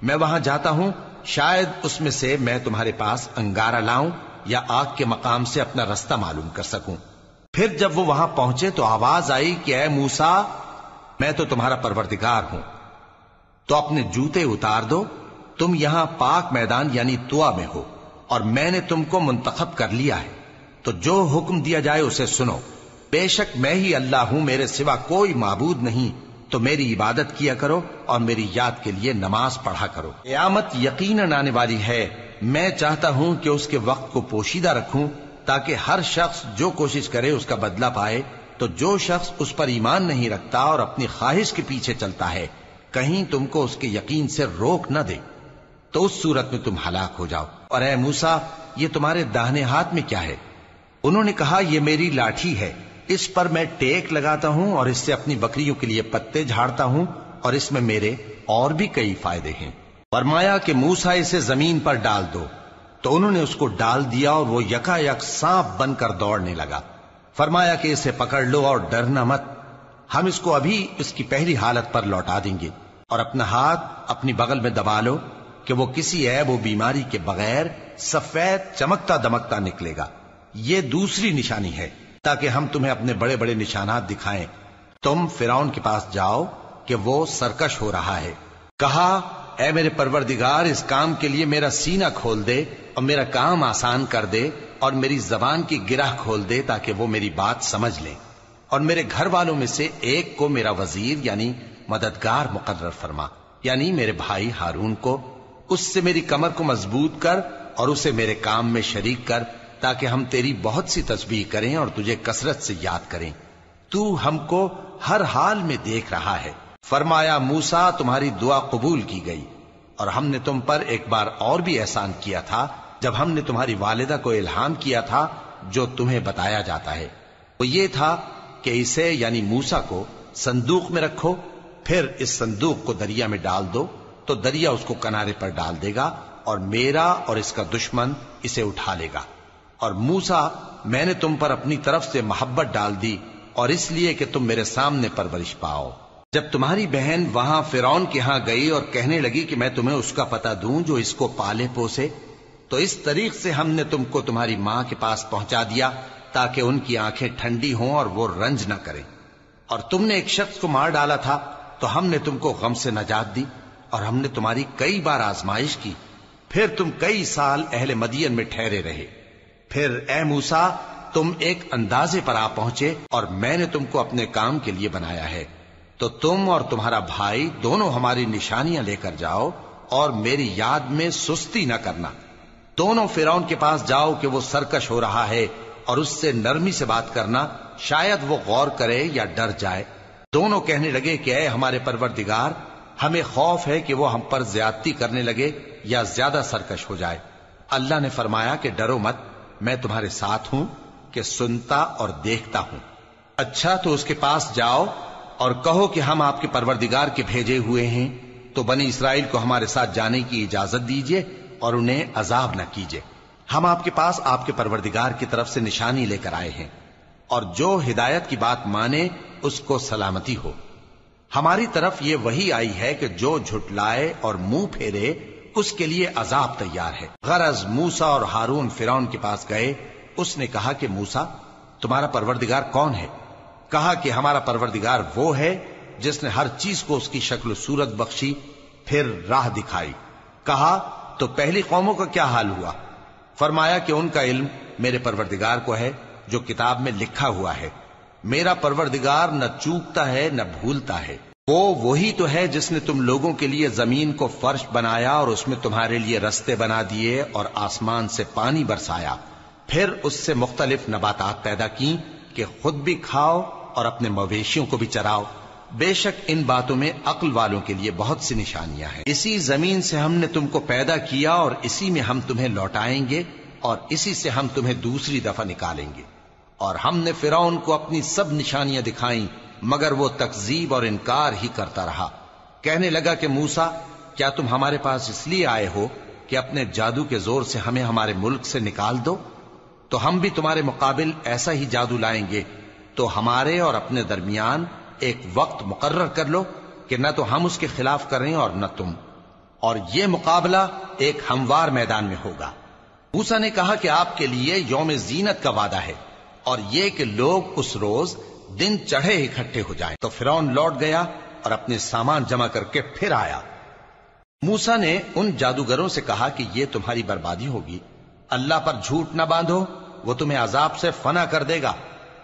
میں وہاں جاتا ہوں، شاید اس میں سے میں تمہارے پاس انگارہ لاؤں یا آگ کے مقام سے اپنا رستہ معلوم کر سکوں۔ پھر جب وہ وہاں پہنچے تو آواز آئی کہ اے موسیٰ، میں تو تمہارا پروردگار ہوں، تو اپنے جوتے اتار دو، تم یہاں پاک میدان یعنی طوا میں ہو، اور میں نے تم کو منتخب کر لیا ہے، تو جو حکم دیا جائے اسے سنو۔ بے شک میں ہی اللہ ہوں، میرے سوا کوئی معبود نہیں، تو میری عبادت کیا کرو اور میری یاد کے لیے نماز پڑھا کرو۔ قیامت یقیناً آنے والی ہے، میں چاہتا ہوں کہ اس کے وقت کو پوشیدہ رکھوں تاکہ ہر شخص جو کوشش کرے اس کا بدلہ پائے، تو جو شخص اس پر ایمان نہیں رکھتا اور اپنی خواہش کے پیچھے چلتا ہے کہیں تم کو اس کے یقین سے روک نہ دے، تو اس صورت میں تم ہلاک ہو جاؤ۔ اور اے موسیٰ، یہ تمہارے داہنے ہاتھ میں کیا ہے؟ انہوں نے کہا یہ میری لاٹھی ہے، اس پر میں ٹیک لگاتا ہوں اور اس سے اپنی بکریوں کے لیے پتے جھاڑتا ہوں، اور اس میں میرے اور بھی کئی فائدے ہیں۔ فرمایا کہ موسیٰ اسے زمین پر ڈال دو، تو انہوں نے اس کو ڈال دیا اور وہ یکا یک سانپ بن کر دوڑنے لگا۔ فرمایا کہ اسے پکڑ لو اور ڈرنا مت، ہم اس کو ابھی اس کی پہلی حالت پر لوٹا دیں گے، اور اپنا ہاتھ اپنی بغل میں دبا لو کہ وہ کسی عیب و بیماری کے بغیر سفید چمکتا دمکتا نکلے گا۔ یہ دوسری نشانی ہے تاکہ ہم تمہیں اپنے بڑے بڑے نشانات دکھائیں۔ تم فرعون کے پاس جاؤ کہ وہ سرکش ہو رہا ہے۔ کہا اے میرے پروردگار، اس کام کے لیے میرا سینہ کھول دے اور میرا کام آسان کر دے، اور میری زبان کی گرہ کھول دے تاکہ وہ میری بات سمجھ لیں، اور میرے گھر والوں میں سے ایک کو میرا وزیر یعنی مددگار مقرر فرما، یعنی میرے بھائی ہارون کو، اس سے میری کمر کو مضبوط کر اور اسے میرے کام میں شریک کر، تاکہ ہم تیری بہت سی تسبیح کریں اور تجھے کثرت سے یاد کریں، تو ہم کو ہر حال میں دیکھ رہا ہے۔ فرمایا موسیٰ، تمہاری دعا قبول کی گئی، اور ہم نے تم پر ایک بار اور بھی احسان کیا تھا جب ہم نے تمہاری والدہ کو الہام کیا تھا جو تمہیں بتایا جاتا ہے، وہ یہ تھا کہ اسے یعنی موسیٰ کو صندوق میں رکھو، پھر اس صندوق کو دریا میں ڈال دو، تو دریا اس کو کنارے پر ڈال دے گا، اور میرا اور اس کا دشمن اسے اٹھا لے گا۔ اور موسیٰ، میں نے تم پر اپنی طرف سے محبت ڈال دی، اور اس لیے کہ تم میرے سامنے پرورش پاؤ۔ جب تمہاری بہن وہاں فرعون کے ہاں گئی اور کہنے لگی کہ میں تمہیں اس کا پتہ دوں جو اس کو پالے پوسے، تو اس طریق سے ہم نے تم کو تمہاری ماں کے پاس پہنچا دیا تاکہ ان کی آنکھیں ٹھنڈی ہوں اور وہ رنج نہ کریں۔ اور تم نے ایک شخص کو مار ڈالا تھا تو ہم نے تم کو غم سے نجات دی، اور ہم نے تمہاری کئی بار آزمائش کی، پھر تم کئی سال اہل مدین میں ٹھہرے رہے۔ پھر اے موسیٰ، تم ایک اندازے پر آ پہنچے اور میں نے تم کو اپنے کام کے لیے بنایا ہے، تو تم اور تمہارا بھائی دونوں ہماری نشانیاں لے کر جاؤ اور میری یاد میں سستی نہ کرنا۔ دونوں فرعون کے پاس جاؤ کہ وہ سرکش ہو رہا ہے، اور اس سے نرمی سے بات کرنا، شاید وہ غور کرے یا ڈر جائے۔ دونوں کہنے لگے کہ اے ہمارے پروردگار، ہمیں خوف ہے کہ وہ ہم پر زیادتی کرنے لگے یا زیادہ سرکش ہو جائے۔ اللہ نے فرمایا کہ ڈرو مت، میں تمہارے ساتھ ہوں کہ سنتا اور دیکھتا ہوں۔ اچھا تو اس کے پاس جاؤ اور کہو کہ ہم آپ کے پروردگار کے بھیجے ہوئے ہیں، تو بنی اسرائیل کو ہمارے ساتھ جانے کی اجازت دیجیے اور انہیں عذاب نہ کیجیے۔ ہم آپ کے پاس آپ کے پروردگار کی طرف سے نشانی لے کر آئے ہیں، اور جو ہدایت کی بات مانے اس کو سلامتی ہو۔ ہماری طرف یہ وحی آئی ہے کہ جو جھٹلائے اور منہ پھیرے اس کے لیے عذاب تیار ہے۔ غرض موسیٰ اور ہارون فرعون کے پاس گئے، اس نے کہا کہ موسیٰ، تمہارا پروردگار کون ہے؟ کہا کہ ہمارا پروردگار وہ ہے جس نے ہر چیز کو اس کی شکل و صورت بخشی، پھر راہ دکھائی۔ کہا تو پہلی قوموں کا کیا حال ہوا؟ فرمایا کہ ان کا علم میرے پروردگار کو ہے جو کتاب میں لکھا ہوا ہے۔ میرا پروردگار نہ چوکتا ہے نہ بھولتا ہے۔ وہ وہی تو ہے جس نے تم لوگوں کے لیے زمین کو فرش بنایا اور اس میں تمہارے لیے رستے بنا دیے اور آسمان سے پانی برسایا، پھر اس سے مختلف نباتات پیدا کی کہ خود بھی کھاؤ اور اپنے مویشیوں کو بھی چراؤ۔ بے شک ان باتوں میں عقل والوں کے لیے بہت سی نشانیاں ہیں۔ اسی زمین سے ہم نے تم کو پیدا کیا اور اسی میں ہم تمہیں لوٹائیں گے اور اسی سے ہم تمہیں دوسری دفعہ نکالیں گے۔ اور ہم نے فرعون کو اپنی سب نشانیاں دکھائیں مگر وہ تکذیب اور انکار ہی کرتا رہا۔ کہنے لگا کہ موسیٰ، کیا تم ہمارے پاس اس لیے آئے ہو کہ اپنے جادو کے زور سے ہمیں ہمارے ملک سے نکال دو؟ تو ہم بھی تمہارے مقابل ایسا ہی جادو لائیں گے، تو ہمارے اور اپنے درمیان ایک وقت مقرر کر لو کہ نہ تو ہم اس کے خلاف کریں اور نہ تم، اور یہ مقابلہ ایک ہموار میدان میں ہوگا۔ موسیٰ نے کہا کہ آپ کے لیے یوم زینت کا وعدہ ہے، اور یہ کہ لوگ اس روز دن چڑھے اکٹھے ہو جائیں۔ تو فرعون لوٹ گیا اور اپنے سامان جمع کر کے پھر آیا۔ موسیٰ نے ان جادوگروں سے کہا کہ یہ تمہاری بربادی ہوگی، اللہ پر جھوٹ نہ باندھو، وہ تمہیں عذاب سے فنا کر دے گا،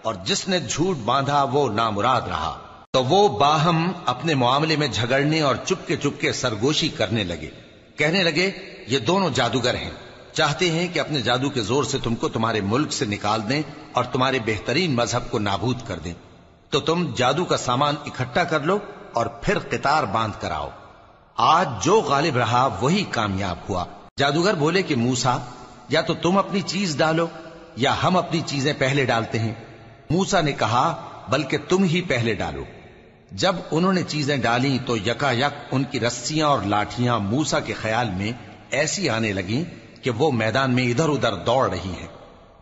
اور جس نے جھوٹ باندھا وہ نامراد رہا۔ تو وہ باہم اپنے معاملے میں جھگڑنے اور چپ کے سرگوشی کرنے لگے، کہنے لگے یہ دونوں جادوگر ہیں، چاہتے ہیں کہ اپنے جادو کے زور سے تم کو تمہارے ملک سے نکال دیں اور تمہارے بہترین مذہب کو نابود کر دیں۔ تو تم جادو کا سامان اکٹھا کر لو اور پھر قطار باندھ کر آؤ، آج جو غالب رہا وہی کامیاب ہوا۔ جادوگر بولے کہ موسیٰ، یا تو تم اپنی چیز ڈالو یا ہم اپنی چیزیں پہلے ڈالتے ہیں۔ موسیٰ نے کہا بلکہ تم ہی پہلے ڈالو۔ جب انہوں نے چیزیں ڈالیں تو یکا یک ان کی رسیاں اور لاٹھیاں موسیٰ کے خیال میں ایسی آنے لگیں کہ وہ میدان میں ادھر ادھر دوڑ رہی ہیں۔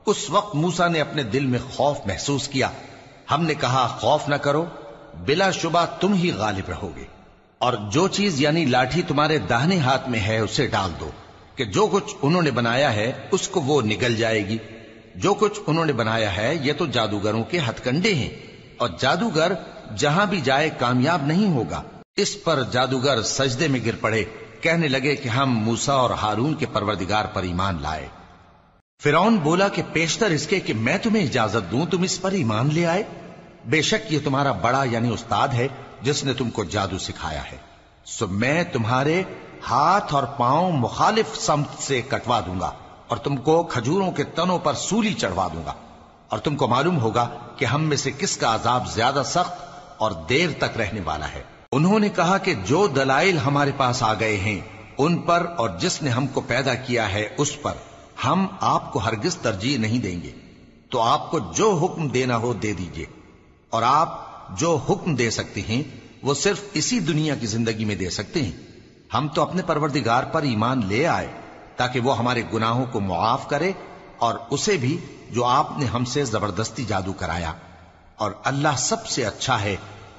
اس وقت موسیٰ نے اپنے دل میں خوف محسوس کیا۔ ہم نے کہا خوف نہ کرو، بلا شبہ تم ہی غالب رہو گے، اور جو چیز یعنی لاٹھی تمہارے داہنے ہاتھ میں ہے اسے ڈال دو، کہ جو کچھ انہوں نے بنایا ہے اس کو وہ نگل جائے گی۔ جو کچھ انہوں نے بنایا ہے یہ تو جادوگروں کے ہتھ کنڈے ہیں، اور جادوگر جہاں بھی جائے کامیاب نہیں ہوگا۔ اس پر جادوگر سجدے میں گر پڑے، کہنے لگے کہ ہم موسیٰ اور ہارون کے پروردگار پر ایمان لائے۔ فرعون بولا کہ پیشتر اس کے کہ میں تمہیں اجازت دوں تم اس پر ایمان لے آئے، بے شک یہ تمہارا بڑا یعنی استاد ہے جس نے تم کو جادو سکھایا ہے، سو میں تمہارے ہاتھ اور پاؤں مخالف سمت سے کٹوا دوں گا اور تم کو کھجوروں کے تنوں پر سولی چڑھوا دوں گا، اور تم کو معلوم ہوگا کہ ہم میں سے کس کا عذاب زیادہ سخت اور دیر تک رہنے والا ہے۔ انہوں نے کہا کہ جو دلائل ہمارے پاس آ گئے ہیں ان پر اور جس نے ہم کو پیدا کیا ہے اس پر ہم آپ کو ہرگز ترجیح نہیں دیں گے، تو آپ کو جو حکم دینا ہو دے دیجئے، اور آپ جو حکم دے سکتے ہیں وہ صرف اسی دنیا کی زندگی میں دے سکتے ہیں۔ ہم تو اپنے پروردگار پر ایمان لے آئے تاکہ وہ ہمارے گناہوں کو معاف کرے، اور اسے بھی جو آپ نے ہم سے زبردستی جادو کرایا، اور اللہ سب سے اچھا ہے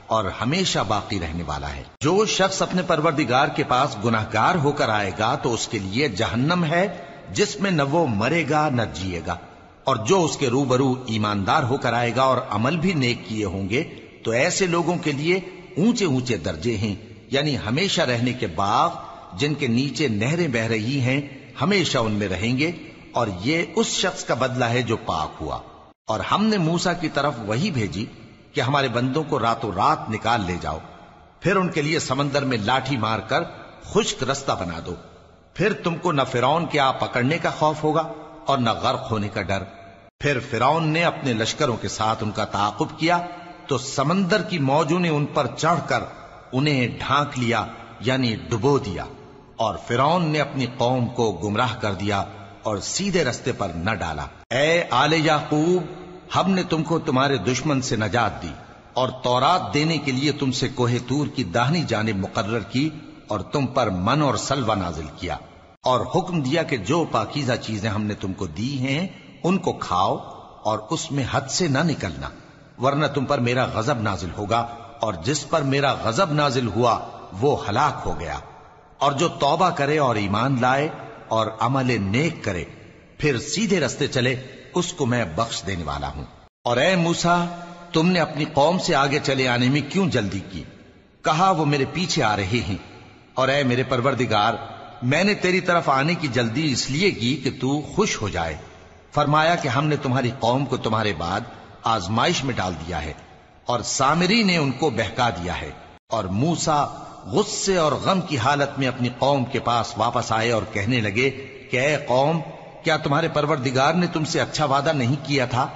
اور ہمیشہ باقی رہنے والا ہے۔ جو شخص اپنے پروردگار کے پاس گناہگار ہو کر آئے گا تو اس کے لیے جہنم ہے جس میں نہ وہ مرے گا نہ جیے گا، اور جو اس کے روبرو ایماندار ہو کر آئے گا اور عمل بھی نیک کیے ہوں گے تو ایسے لوگوں کے لیے اونچے اونچے درجے ہیں، یعنی ہمیشہ رہنے کے باغ جن کے نیچے نہریں بہ رہی ہیں، ہمیشہ ان میں رہیں گے، اور یہ اس شخص کا بدلہ ہے جو پاک ہوا۔ اور ہم نے موسیٰ کی طرف وہی بھیجی کہ ہمارے بندوں کو راتوں رات نکال لے جاؤ، پھر ان کے لیے سمندر میں لاٹھی مار کر خشک رستہ بنا دو، پھر تم کو نہ فرعون کے آ پکڑنے کا خوف ہوگا اور نہ غرق ہونے کا ڈر۔ پھر فرعون نے اپنے لشکروں کے ساتھ ان کا تعاقب کیا تو سمندر کی موجوں نے ان پر چڑھ کر انہیں ڈھانک لیا یعنی ڈبو دیا، اور فرعون نے اپنی قوم کو گمراہ کر دیا اور سیدھے رستے پر نہ ڈالا۔ اے آل یعقوب، ہم نے تم کو تمہارے دشمن سے نجات دی اور تورات دینے کے لیے تم سے کوہ طور کی داہنی جانب مقرر کی، اور تم پر من اور سلوہ نازل کیا، اور حکم دیا کہ جو پاکیزہ چیزیں ہم نے تم کو دی ہیں ان کو کھاؤ اور اس میں حد سے نہ نکلنا، ورنہ تم پر میرا غضب نازل ہوگا، اور جس پر میرا غضب نازل ہوا وہ ہلاک ہو گیا۔ اور جو توبہ کرے اور ایمان لائے اور عمل نیک کرے پھر سیدھے رستے چلے اس کو میں بخش دینے والا ہوں۔ اور اے موسیٰ، تم نے اپنی قوم سے آگے چلے آنے میں کیوں جلدی کی؟ کہا وہ میرے پیچھے آ رہے ہیں۔ اور اے میرے پروردگار، میں نے تیری طرف آنے کی جلدی اس لیے کی کہ تو خوش ہو جائے۔ فرمایا کہ ہم نے تمہاری قوم کو تمہارے بعد آزمائش میں ڈال دیا ہے، اور سامری نے ان کو بہکا دیا ہے۔ اور موسیٰ غصے اور غم کی حالت میں اپنی قوم کے پاس واپس آئے اور کہنے لگے کہ اے قوم، کیا تمہارے پروردگار نے تم سے اچھا وعدہ نہیں کیا تھا؟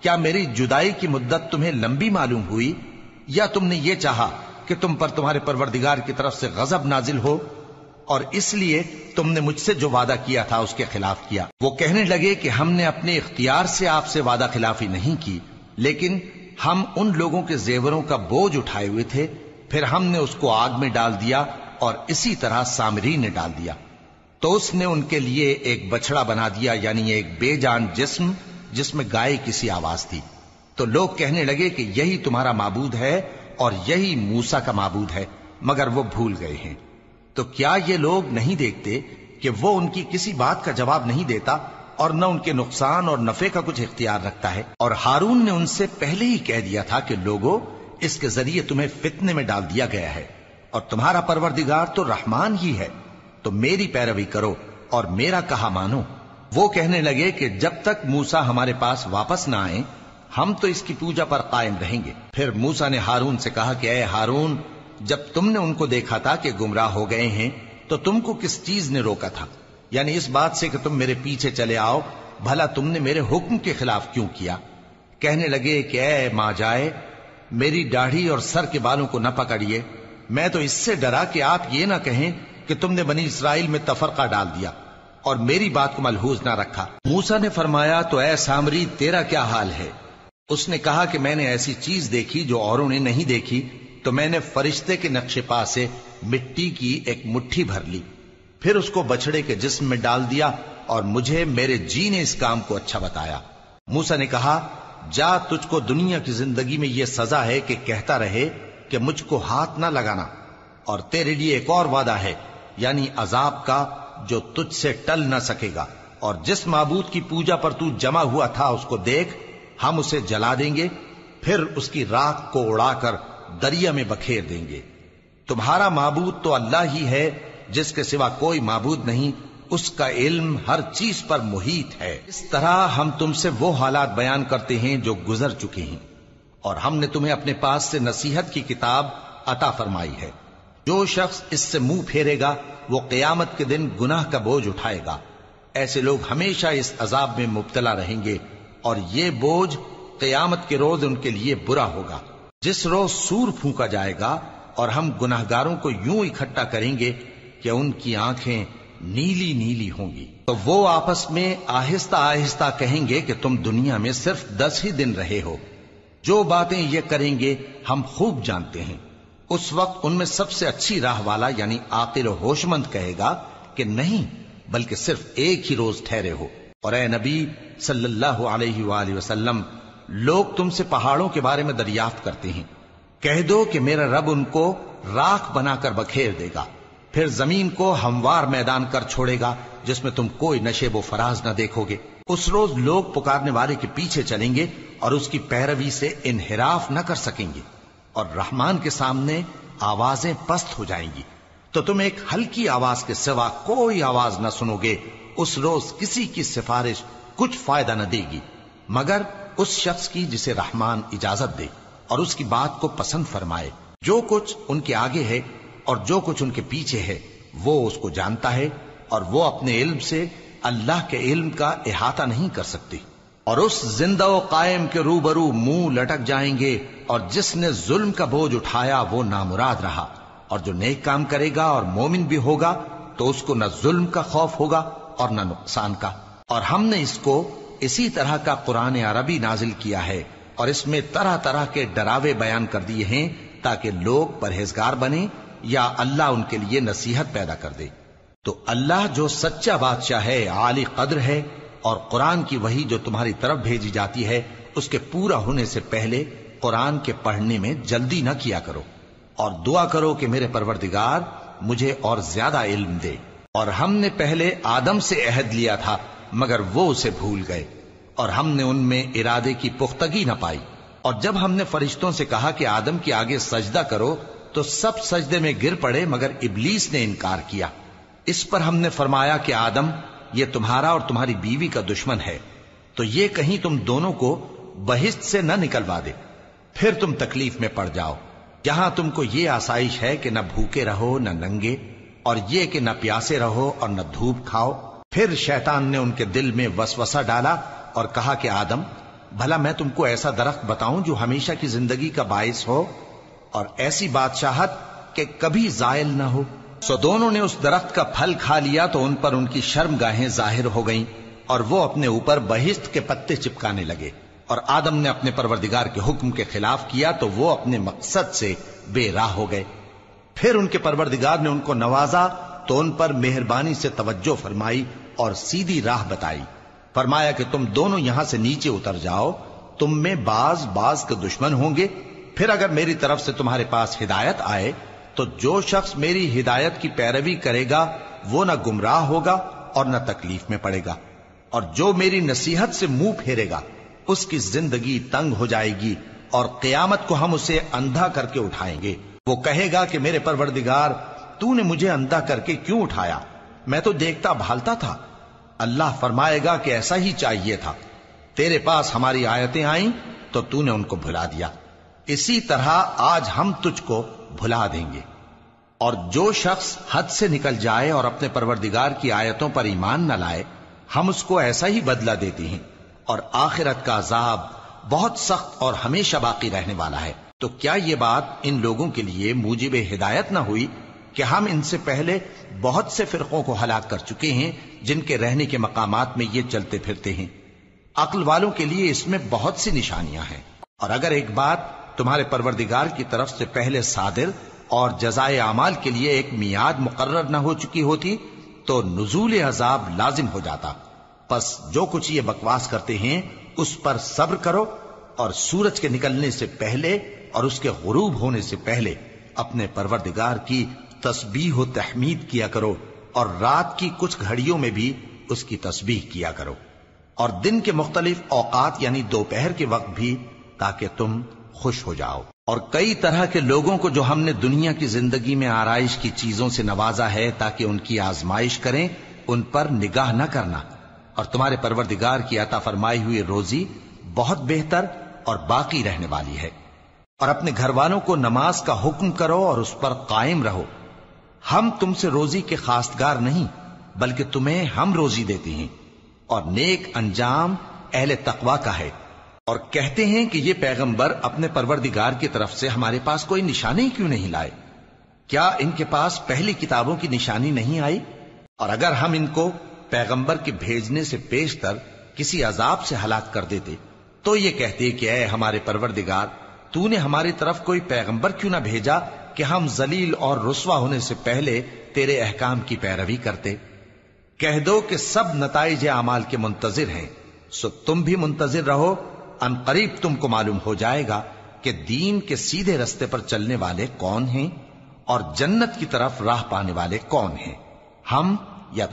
کیا میری جدائی کی مدت تمہیں لمبی معلوم ہوئی، یا تم نے یہ چاہا کہ تم پر تمہارے پروردگار کی طرف سے غضب نازل ہو، اور اس لیے تم نے مجھ سے جو وعدہ کیا تھا اس کے خلاف کیا؟ وہ کہنے لگے کہ ہم نے اپنے اختیار سے آپ سے وعدہ خلافی نہیں کی، لیکن ہم ان لوگوں کے زیوروں کا بوجھ اٹھائے ہوئے تھے، پھر ہم نے اس کو آگ میں ڈال دیا، اور اسی طرح سامری نے ڈال دیا۔ تو اس نے ان کے لیے ایک بچڑا بنا دیا، یعنی ایک بے جان جسم جس میں گائے کسی آواز تھی۔ تو لوگ کہنے لگے کہ یہی تمہارا معبود ہے اور یہی موسیٰ کا معبود ہے، مگر وہ بھول گئے ہیں۔ تو کیا یہ لوگ نہیں دیکھتے کہ وہ ان کی کسی بات کا جواب نہیں دیتا اور نہ ان کے نقصان اور نفع کا کچھ اختیار رکھتا ہے۔ اور ہارون نے ان سے پہلے ہی کہہ دیا تھا کہ لوگوں، اس کے ذریعے تمہیں فتنے میں ڈال دیا گیا ہے، اور تمہارا پروردگار تو رحمان ہی ہے، تو میری پیروی کرو اور میرا کہا مانو۔ وہ کہنے لگے کہ جب تک موسیٰ ہمارے پاس واپس نہ آئیں ہم تو اس کی پوجا پر قائم رہیں گے۔ پھر موسیٰ نے ہارون سے کہا کہ اے ہارون، جب تم نے ان کو دیکھا تھا کہ گمراہ ہو گئے ہیں تو تم کو کس چیز نے روکا تھا؟ یعنی اس بات سے کہ تم میرے پیچھے چلے آؤ، بھلا تم نے میرے حکم کے خلاف کیوں کیا؟ کہنے لگے کہ اے ماں جائے، میری داڑھی اور سر کے بالوں کو نہ پکڑیے، میں تو اس سے ڈرا کہ آپ یہ نہ کہیں کہ تم نے بنی اسرائیل میں تفرقہ ڈال دیا اور میری بات کو ملحوظ نہ رکھا۔ موسیٰ نے فرمایا تو اے سامری تیرا کیا حال ہے؟ اس نے کہا کہ میں نے ایسی چیز دیکھی جو اوروں نے نہیں دیکھی، تو میں نے فرشتے کے نقش پا سے مٹی کی ایک مٹھی بھر لی، پھر اس کو بچڑے کے جسم میں ڈال دیا، اور مجھے میرے جی نے اس کام کو اچھا بتایا۔ موسیٰ نے کہا جا، تجھ کو دنیا کی زندگی میں یہ سزا ہے کہ کہتا رہے کہ مجھ کو ہاتھ نہ لگانا، اور تیرے لیے ایک اور وعدہ ہے، یعنی عذاب کا جو تجھ سے ٹل نہ سکے گا، اور جس معبود کی پوجا پر تو جمع ہوا تھا اس کو دیکھ، ہم اسے جلا دیں گے، پھر اس کی راکھ کو اڑا کر دریا میں بکھیر دیں گے۔ تمہارا معبود تو اللہ ہی ہے، جس کے سوا کوئی معبود نہیں، اس کا علم ہر چیز پر محیط ہے۔ اس طرح ہم تم سے وہ حالات بیان کرتے ہیں جو گزر چکے ہیں، اور ہم نے تمہیں اپنے پاس سے نصیحت کی کتاب عطا فرمائی ہے۔ جو شخص اس سے منہ پھیرے گا وہ قیامت کے دن گناہ کا بوجھ اٹھائے گا۔ ایسے لوگ ہمیشہ اس عذاب میں مبتلا رہیں گے، اور یہ بوجھ قیامت کے روز ان کے لیے برا ہوگا، جس روز سور پھونکا جائے گا، اور ہم گناہگاروں کو یوں اکٹھا کریں گے کہ ان کی آنکھیں نیلی نیلی ہوں گی۔ تو وہ آپس میں آہستہ آہستہ کہیں گے کہ تم دنیا میں صرف 10 ہی دن رہے ہو، جو باتیں یہ کریں گے ہم خوب جانتے ہیں۔ اس وقت ان میں سب سے اچھی راہ والا یعنی عاقل و ہوش مند کہے گا کہ نہیں، بلکہ صرف ایک ہی روز ٹھہرے ہو۔ اور اے نبی صلی اللہ علیہ وآلہ وسلم، لوگ تم سے پہاڑوں کے بارے میں دریافت کرتے ہیں، کہہ دو کہ میرا رب ان کو راکھ بنا کر بکھیر دے گا، پھر زمین کو ہموار میدان کر چھوڑے گا جس میں تم کوئی نشیب و فراز نہ دیکھو گے۔ اس روز لوگ پکارنے والے کے پیچھے چلیں گے اور اس کی پیروی سے انحراف نہ کر سکیں گے، اور رحمان کے سامنے آوازیں پست ہو جائیں گی، تو تم ایک ہلکی آواز کے سوا کوئی آواز نہ سنو گے۔ اس روز کسی کی سفارش کچھ فائدہ نہ دے گی مگر اس شخص کی جسے رحمان اجازت دے اور اس کی بات کو پسند فرمائے۔ جو کچھ ان کے آگے ہے اور جو کچھ ان کے پیچھے ہے وہ اس کو جانتا ہے، اور وہ اپنے علم سے اللہ کے علم کا احاطہ نہیں کر سکتی۔ اور اس زندہ و قائم کے روبرو منہ لٹک جائیں گے، اور جس نے ظلم کا بوجھ اٹھایا وہ نامراد رہا، اور جو نیک کام کرے گا اور مومن بھی ہوگا تو اس کو نہ ظلم کا خوف ہوگا اور نہ نقصان کا۔ اور ہم نے اس کو اسی طرح کا قرآن عربی نازل کیا ہے، اور اس میں طرح طرح کے ڈراوے بیان کر دیے ہیں تاکہ لوگ پرہیزگار بنیں یا اللہ ان کے لیے نصیحت پیدا کر دے۔ تو اللہ جو سچا بادشاہ ہے، عالی قدر ہے، اور قرآن کی وحی جو تمہاری طرف بھیجی جاتی ہے اس کے پورا ہونے سے پہلے قرآن کے پڑھنے میں جلدی نہ کیا کرو، اور دعا کرو کہ میرے پروردگار مجھے اور زیادہ علم دے۔ اور ہم نے پہلے آدم سے عہد لیا تھا مگر وہ اسے بھول گئے، اور ہم نے ان میں ارادے کی پختگی نہ پائی۔ اور جب ہم نے فرشتوں سے کہا کہ آدم کے آگے سجدہ کرو تو سب سجدے میں گر پڑے مگر ابلیس نے انکار کیا۔ اس پر ہم نے فرمایا کہ آدم، یہ تمہارا اور تمہاری بیوی کا دشمن ہے، تو یہ کہیں تم دونوں کو بہشت سے نہ نکلوا دے، پھر تم تکلیف میں پڑ جاؤ۔ یہاں تم کو یہ آسائش ہے کہ نہ بھوکے رہو نہ ننگے، اور یہ کہ نہ پیاسے رہو اور نہ دھوپ کھاؤ۔ پھر شیطان نے ان کے دل میں وسوسہ ڈالا اور کہا کہ آدم، بھلا میں تم کو ایسا درخت بتاؤں جو ہمیشہ کی زندگی کا باعث ہو اور ایسی بادشاہت کہ کبھی زائل نہ ہو؟ سو دونوں نے اس درخت کا پھل کھا لیا تو ان پر ان کی شرمگاہیں ظاہر ہو گئیں، اور وہ اپنے اوپر بہشت کے پتے چپکانے لگے۔ اور آدم نے اپنے پروردگار کے حکم کے خلاف کیا تو وہ اپنے مقصد سے بے راہ ہو گئے۔ پھر ان کے پروردگار نے ان کو نوازا تو ان پر مہربانی سے توجہ فرمائی اور سیدھی راہ بتائی۔ فرمایا کہ تم دونوں یہاں سے نیچے اتر جاؤ، تم میں بعض کے دشمن ہوں گے، پھر اگر میری طرف سے تمہارے پاس ہدایت آئے تو جو شخص میری ہدایت کی پیروی کرے گا وہ نہ گمراہ ہوگا اور نہ تکلیف میں پڑے گا۔ اور جو میری نصیحت سے منہ پھیرے گا اس کی زندگی تنگ ہو جائے گی، اور قیامت کو ہم اسے اندھا کر کے اٹھائیں گے۔ وہ کہے گا کہ میرے پروردگار، تو نے مجھے اندھا کر کے کیوں اٹھایا؟ میں تو دیکھتا بھالتا تھا۔ اللہ فرمائے گا کہ ایسا ہی چاہیے تھا، تیرے پاس ہماری آیتیں آئیں تو تو نے ان کو بھلا دیا، اسی طرح آج ہم تجھ کو بھلا دیں گے۔ اور جو شخص حد سے نکل جائے اور اپنے پروردگار کی آیتوں پر ایمان نہ لائے، ہم اس کو ایسا ہی بدلہ دیتے ہیں، اور آخرت کا عذاب بہت سخت اور ہمیشہ باقی رہنے والا ہے۔ تو کیا یہ بات ان لوگوں کے لیے موجب ہدایت نہ ہوئی کہ ہم ان سے پہلے بہت سے فرقوں کو ہلاک کر چکے ہیں جن کے رہنے کے مقامات میں یہ چلتے پھرتے ہیں؟ عقل والوں کے لیے اس میں بہت سی نشانیاں ہیں۔ اور اگر ایک بات تمہارے پروردگار کی طرف سے پہلے صادر اور جزائے اعمال کے لیے ایک میعاد مقرر نہ ہو چکی ہوتی تو نزول عذاب لازم ہو جاتا۔ پس جو کچھ یہ بکواس کرتے ہیں اس پر صبر کرو، اور سورج کے نکلنے سے پہلے اور اس کے غروب ہونے سے پہلے اپنے پروردگار کی تسبیح و تحمید کیا کرو، اور رات کی کچھ گھڑیوں میں بھی اس کی تسبیح کیا کرو، اور دن کے مختلف اوقات یعنی دوپہر کے وقت بھی، تاکہ تم خوش ہو جاؤ۔ اور کئی طرح کے لوگوں کو جو ہم نے دنیا کی زندگی میں آرائش کی چیزوں سے نوازا ہے تاکہ ان کی آزمائش کریں، ان پر نگاہ نہ کرنا، اور تمہارے پروردگار کی عطا فرمائی ہوئی روزی بہت بہتر اور باقی رہنے والی ہے۔ اور اپنے گھر والوں کو نماز کا حکم کرو اور اس پر قائم رہو۔ ہم تم سے روزی کے خواستگار نہیں، بلکہ تمہیں ہم روزی دیتے ہیں، اور نیک انجام اہل تقوی کا ہے۔ اور کہتے ہیں کہ یہ پیغمبر اپنے پروردگار کی طرف سے ہمارے پاس کوئی نشانی کیوں نہیں لائے؟ کیا ان کے پاس پہلی کتابوں کی نشانی نہیں آئی؟ اور اگر ہم ان کو پیغمبر کے بھیجنے سے پیشتر کسی عذاب سے ہلاک کر دیتے تو یہ کہتے کہ اے ہمارے پروردگار، تو نے ہماری طرف کوئی پیغمبر کیوں نہ بھیجا کہ ہم ذلیل اور رسوا ہونے سے پہلے تیرے احکام کی پیروی کرتے۔ کہہ دو کہ سب نتائج اعمال کے منتظر ہیں، سو تم بھی منتظر رہو، ان قریب تم کو معلوم ہو جائے گا کہ دین کے سیدھے رستے پر چلنے والے کون ہیں اور جنت کی طرف راہ پانے والے کون ہیں، ہم یا تم۔